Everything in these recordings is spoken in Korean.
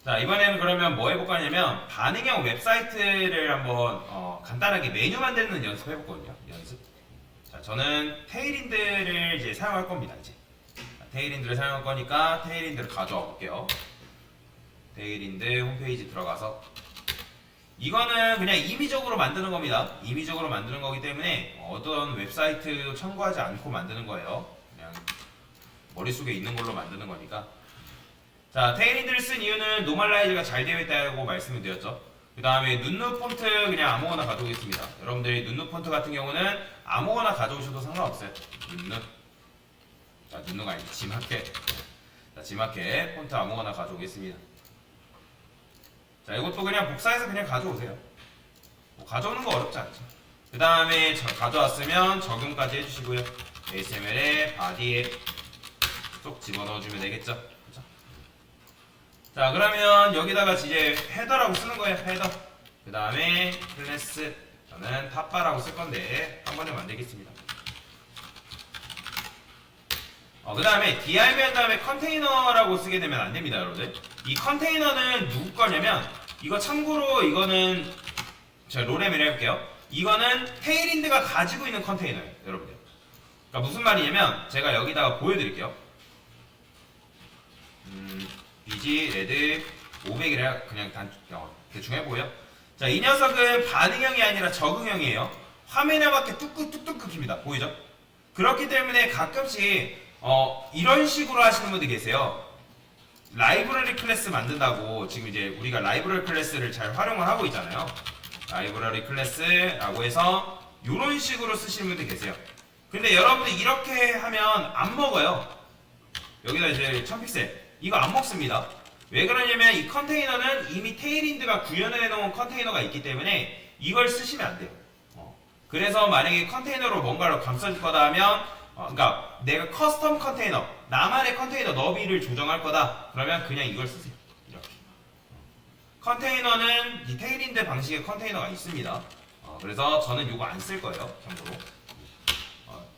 자, 이번에는 그러면 뭐 해볼 거냐면 반응형 웹사이트를 한번 간단하게 메뉴 만드는 연습 해볼 거거든요. 연습. 자, 저는 테일인드를 이제 사용할 겁니다. 이제 테일인드를 사용할 거니까 테일인드를 가져와 볼게요. 테일인드 홈페이지 들어가서 이거는 그냥 임의적으로 만드는 겁니다. 임의적으로 만드는 거기 때문에 어떤 웹사이트 참고하지 않고 만드는 거예요. 그냥 머릿속에 있는 걸로 만드는 거니까. 자, 테일인드를 쓴 이유는 노멀라이즈가 잘 되어 있다고 말씀을 드렸죠. 그 다음에 눈누 폰트 그냥 아무거나 가져오겠습니다. 여러분들이 눈누 폰트 같은 경우는 아무거나 가져오셔도 상관없어요. 눈누. 자, 눈누가 아니고 지마켓. 자, 지마켓 폰트 아무거나 가져오겠습니다. 자, 이것도 그냥 복사해서 그냥 가져오세요. 뭐 가져오는 거 어렵지 않죠. 그 다음에 가져왔으면 적용까지 해주시고요. HTML에 바디에 쏙 집어넣어주면 되겠죠. 자, 그러면 여기다가 이제 헤더라고 쓰는 거예요. 헤더. 그 다음에 클래스. 저는 탑바라고 쓸 건데 한 번에 만들겠습니다. 그 다음에 DRB 한 다음에 컨테이너라고 쓰게 되면 안 됩니다, 여러분들. 이 컨테이너는 누구 거냐면 이거 참고로 이거는 제가 롤엠을 해볼게요. 이거는 테일인드가 가지고 있는 컨테이너예요, 여러분들. 그러니까 무슨 말이냐면 제가 여기다가 보여드릴게요. BG 레드 500이라 그냥 대충 해보여. 자, 이 녀석은 반응형이 아니라 적응형이에요. 화면에 맞게 뚝뚝뚝뚝 끊깁니다. 보이죠? 그렇기 때문에 가끔씩 이런 식으로 하시는 분들 계세요. 라이브러리 클래스 만든다고 지금 이제 우리가 라이브러리 클래스를 잘 활용을 하고 있잖아요. 라이브러리 클래스라고 해서 이런 식으로 쓰시는 분들 계세요. 근데 여러분들 이렇게 하면 안 먹어요. 여기다 이제 1000픽셀 이거 안 먹습니다. 왜 그러냐면 이 컨테이너는 이미 테일인드가 구현해 놓은 컨테이너가 있기 때문에 이걸 쓰시면 안 돼요. 그래서 만약에 컨테이너로 뭔가를 감싸줄 거다 하면 그러니까 내가 커스텀 컨테이너 나만의 컨테이너 너비를 조정할 거다 그러면 그냥 이걸 쓰세요. 이렇게. 컨테이너는 이 테일인드 방식의 컨테이너가 있습니다. 그래서 저는 이거 안 쓸 거예요. 참고로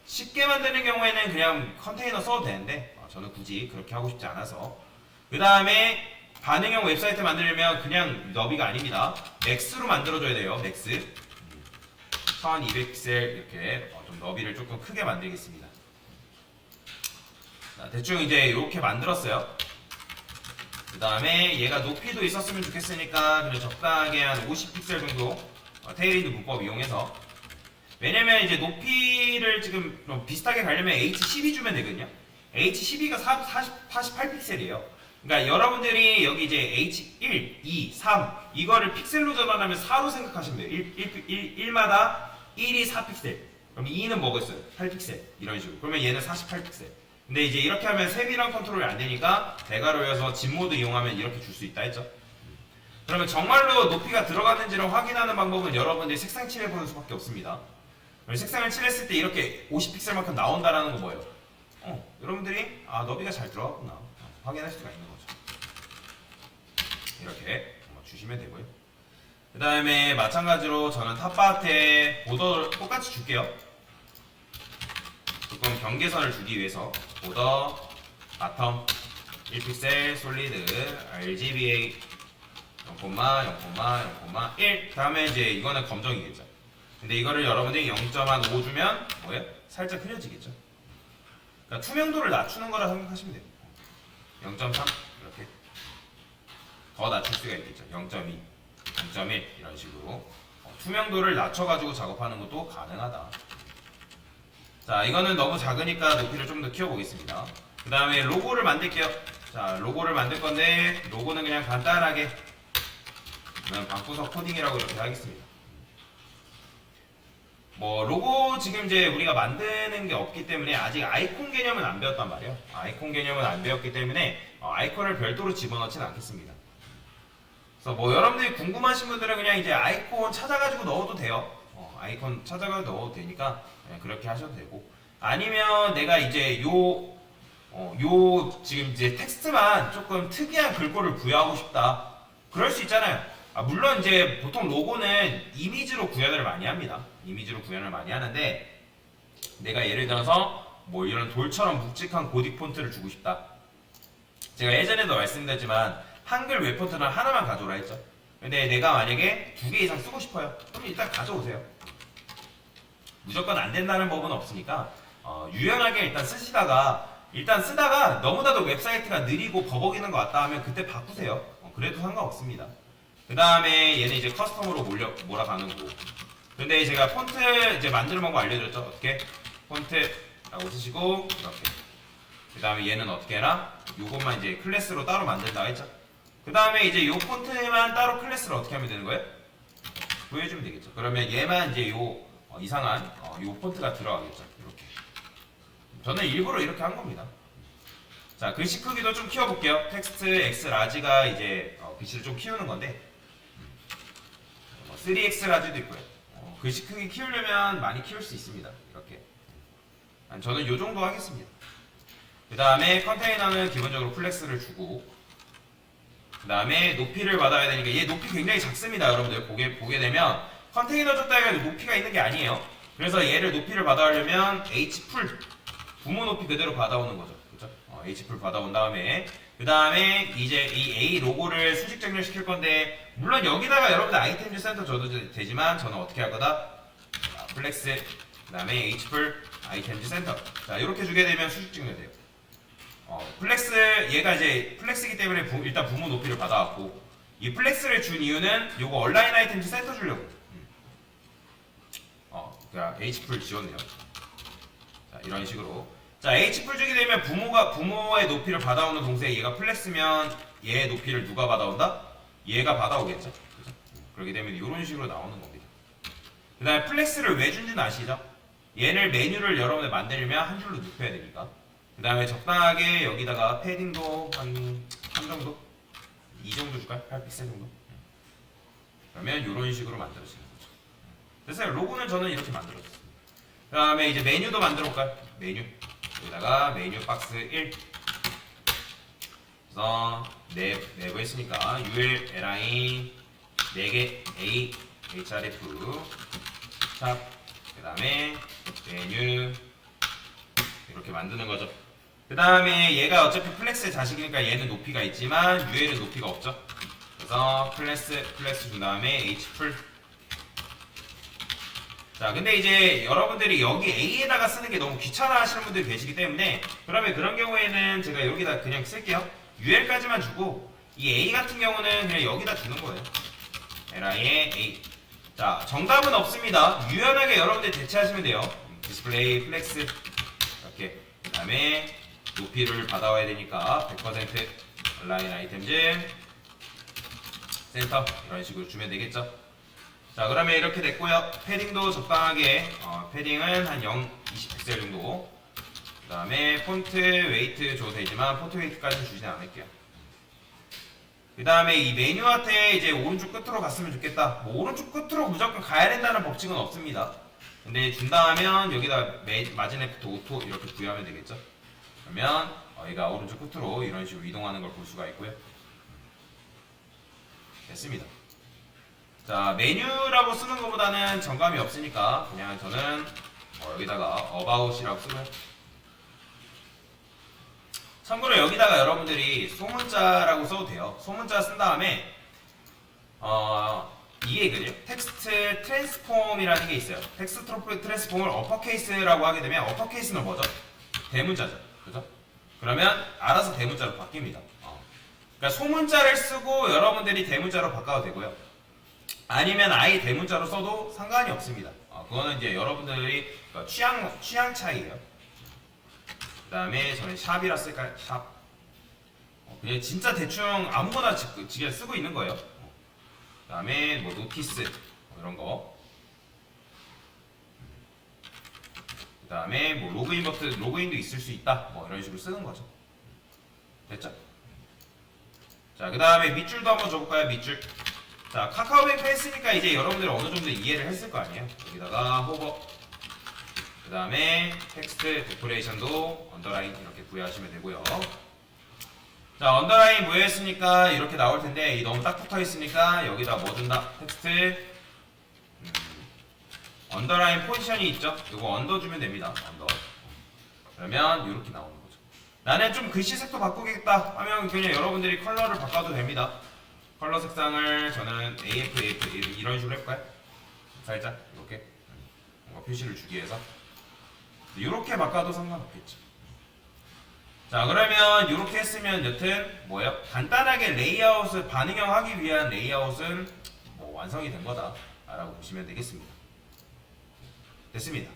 쉽게 만드는 경우에는 그냥 컨테이너 써도 되는데 저는 굳이 그렇게 하고 싶지 않아서. 그 다음에 반응형 웹사이트 만들려면 그냥 너비가 아닙니다. 맥스로 만들어줘야 돼요. 맥스 1200픽셀 이렇게 좀 너비를 조금 크게 만들겠습니다. 자, 대충 이제 이렇게 만들었어요. 그 다음에 얘가 높이도 있었으면 좋겠으니까 그냥 적당하게 한 50픽셀 정도 테일인드 문법 이용해서. 왜냐면 이제 높이를 지금 좀 비슷하게 가려면 H12 주면 되거든요. H12가 48픽셀이에요. 그러니까 여러분들이 여기 이제 H1, 2, 3 이거를 픽셀로 전환하면 4로 생각하시면 돼요. 1마다 1이 4픽셀. 그럼 2는 뭐겠어요? 8픽셀. 이런 식으로. 그러면 얘는 48픽셀. 근데 이제 이렇게 하면 세밀한 컨트롤이 안 되니까 대괄호여서 집 모드 이용하면 이렇게 줄 수 있다 했죠. 그러면 정말로 높이가 들어갔는지를 확인하는 방법은 여러분들이 색상 칠해보는 수밖에 없습니다. 색상을 칠했을 때 이렇게 50픽셀만큼 나온다라는 건 뭐예요? 여러분들이 너비가 잘 들어갔구나 확인할 수가 있는 거죠. 이렇게 주시면 되고요. 그 다음에 마찬가지로 저는 탑바한테 보더를 똑같이 줄게요. 조금 경계선을 주기 위해서 보더 바텀 1픽셀 솔리드 RGBA 0,0,0,1 다음에 이제 이거는 검정이겠죠. 근데 이거를 여러분들이 0.5 주면 뭐예요? 살짝 흐려지겠죠. 그러니까 투명도를 낮추는 거라 생각하시면 돼요. 0.3 이렇게 더 낮출 수가 있겠죠. 0.2, 0.1 이런 식으로 투명도를 낮춰가지고 작업하는 것도 가능하다. 자, 이거는 너무 작으니까 높이를 좀 더 키워보겠습니다. 그 다음에 로고를 만들게요. 자, 로고를 만들 건데 로고는 그냥 간단하게 방구석 코딩이라고 이렇게 하겠습니다. 뭐 로고 지금 이제 우리가 만드는 게 없기 때문에 아직 아이콘 개념은 안 배웠단 말이에요. 아이콘 개념은 안 배웠기 때문에 아이콘을 별도로 집어넣지는 않겠습니다. 그래서 뭐 여러분들이 궁금하신 분들은 그냥 이제 아이콘 찾아가지고 넣어도 돼요. 아이콘 찾아가지고 넣어도 되니까 그렇게 하셔도 되고, 아니면 내가 이제 요 지금 이제 텍스트만 조금 특이한 글꼴을 부여하고 싶다. 그럴 수 있잖아요. 물론 이제 보통 로고는 이미지로 구현을 많이 합니다. 이미지로 구현을 많이 하는데 내가 예를 들어서 뭐 이런 돌처럼 묵직한 고딕 폰트를 주고 싶다. 제가 예전에도 말씀드렸지만 한글 웹 폰트는 하나만 가져오라 했죠. 근데 내가 만약에 2개 이상 쓰고 싶어요. 그럼 일단 가져오세요. 무조건 안 된다는 법은 없으니까 유연하게 일단 쓰다가 너무나도 웹사이트가 느리고 버벅이는 것 같다 하면 그때 바꾸세요. 그래도 상관없습니다. 그 다음에 얘는 이제 커스텀으로 몰아가는 거고. 근데 제가 폰트 이제 만드는 방법 알려드렸죠. 어떻게? 폰트라고 쓰시고 이렇게. 그 다음에 얘는 어떻게 해라? 요것만 이제 클래스로 따로 만든다 했죠. 그 다음에 이제 요 폰트만 따로 클래스로 어떻게 하면 되는 거예요? 보여주면 되겠죠. 그러면 얘만 이제 요 이상한 요 폰트가 들어가겠죠. 이렇게. 저는 일부러 이렇게 한 겁니다. 자, 글씨 크기도 좀 키워볼게요. 텍스트 X 라지가 이제 글씨를 좀 키우는 건데 3X 라지도 있고요. 글씨 크기 키우려면 많이 키울 수 있습니다. 이렇게. 저는 요 정도 하겠습니다. 그 다음에 컨테이너는 기본적으로 플렉스를 주고 그 다음에 높이를 받아야 되니까 얘 높이 굉장히 작습니다. 여러분들 보게 되면 컨테이너 줬다 해가지고 높이가 있는 게 아니에요. 그래서 얘를 높이를 받아오려면 H풀 부모 높이 그대로 받아오는 거죠. 그렇죠? H풀 받아온 다음에 그 다음에 이제 이 A 로고를 수직 정렬시킬 건데 물론 여기다가 여러분들 아이템즈 센터 줘도 되지만 저는 어떻게 할 거다? 플렉스 그 다음에 H풀 아이템즈 센터 자 이렇게 주게 되면 수직 정렬돼요. 플렉스 얘가 이제 플렉스이기 때문에 일단 부모 높이를 받아왔고 이 플렉스를 준 이유는 요거 온라인 아이템즈 센터 주려고 그냥 H풀 지웠네요. 자 이런 식으로 자 H풀 주게 되면 부모의 높이를 받아오는 동시에 얘가 플렉스면 얘의 높이를 누가 받아온다? 얘가 받아오겠죠. 그죠? 그렇게 되면 이런 식으로 나오는 겁니다. 그 다음에 플렉스를 왜 준지는 아시죠? 얘를 메뉴를 여러분들 만들면 한 줄로 눕혀야 되니까 그 다음에 적당하게 여기다가 패딩도 한 정도? 2 정도 줄까요? 8픽셀 정도? 그러면 이런 식으로 만들어지는 거죠. 그래서 로고는 저는 이렇게 만들었어요. 그 다음에 이제 메뉴도 만들어 볼까요? 메뉴 여기다가 메뉴 박스 1 그래서 네버 했으니까 UL, LI 4개 A, HRF 샵 그 다음에 메뉴 이렇게 만드는 거죠. 그 다음에 얘가 어차피 플렉스의 자식이니까 얘는 높이가 있지만 UL은 높이가 없죠. 그래서 플렉스 준 다음에 H풀 자 근데 이제 여러분들이 여기 A에다가 쓰는 게 너무 귀찮아 하시는 분들이 계시기 때문에 그러면 그런 경우에는 제가 여기다 그냥 쓸게요. UL까지만 주고 이 A 같은 경우는 그냥 여기다 주는 거예요. LI에 A 자 정답은 없습니다. 유연하게 여러분들이 대체하시면 돼요. 디스플레이 플렉스 이렇게 그 다음에 높이를 받아와야 되니까 100% 온라인 아이템즈 센터 이런 식으로 주면 되겠죠. 자 그러면 이렇게 됐고요. 패딩도 적당하게 패딩은 한 20픽셀 정도 그 다음에 폰트 웨이트 줘도 되지만 폰트 웨이트까지는 주지는 않을게요. 그 다음에 이 메뉴 앞에 이제 오른쪽 끝으로 갔으면 좋겠다. 뭐 오른쪽 끝으로 무조건 가야 된다는 법칙은 없습니다. 근데 준다 하면 여기다 마지네프트 오토 이렇게 부여하면 되겠죠. 그러면 얘가 오른쪽 끝으로 이런 식으로 이동하는 걸 볼 수가 있고요. 됐습니다. 자 메뉴라고 쓰는 것보다는 정감이 없으니까 그냥 저는 여기다가 about이라고 쓰고요. 참고로 여기다가 여러분들이 소문자라고 써도 돼요. 소문자 쓴 다음에 이게 그래요. 텍스트 트랜스폼이라는 게 있어요. 텍스트 트랜스폼을 어퍼케이스라고 하게 되면 어퍼케이스는 뭐죠? 대문자죠. 그죠? 그러면 알아서 대문자로 바뀝니다. 그러니까 소문자를 쓰고 여러분들이 대문자로 바꿔도 되고요. 아니면 아예 대문자로 써도 상관이 없습니다. 그거는 이제 여러분들이 취향 차이예요. 그 다음에 저는 샵이라 쓸까요? 샵. 그냥 진짜 대충 아무거나 지금 쓰고 있는 거예요. 그 다음에 뭐 노티스 이런 거. 그 다음에 뭐 로그인 버튼, 로그인도 있을 수 있다. 뭐 이런 식으로 쓰는 거죠. 됐죠? 자, 그 다음에 밑줄도 한번 줘볼까요? 밑줄. 자, 카카오뱅크 했으니까 이제 여러분들이 어느 정도 이해를 했을 거 아니에요? 여기다가 호버. 그 다음에 텍스트 데코레이션도 언더라인 이렇게 부여하시면 되고요. 자, 언더라인 부여했으니까 이렇게 나올 텐데 이 너무 딱 붙어 있으니까 여기다 뭐 준다? 텍스트 언더라인 포지션이 있죠? 이거 언더 주면 됩니다. 언더. 그러면 이렇게 나오는 거죠. 나는 좀 글씨 색도 바꾸겠다 하면 그냥 여러분들이 컬러를 바꿔도 됩니다. 컬러 색상을 저는 AF 이런 식으로 해볼까요? 살짝 이렇게 뭔가 표시를 주기 위해서 이렇게 바꿔도 상관없겠죠. 자, 그러면 이렇게 했으면 여튼 뭐예요? 간단하게 레이아웃을 반응형 하기 위한 레이아웃은 뭐 완성이 된 거다 라고 보시면 되겠습니다. 됐습니다.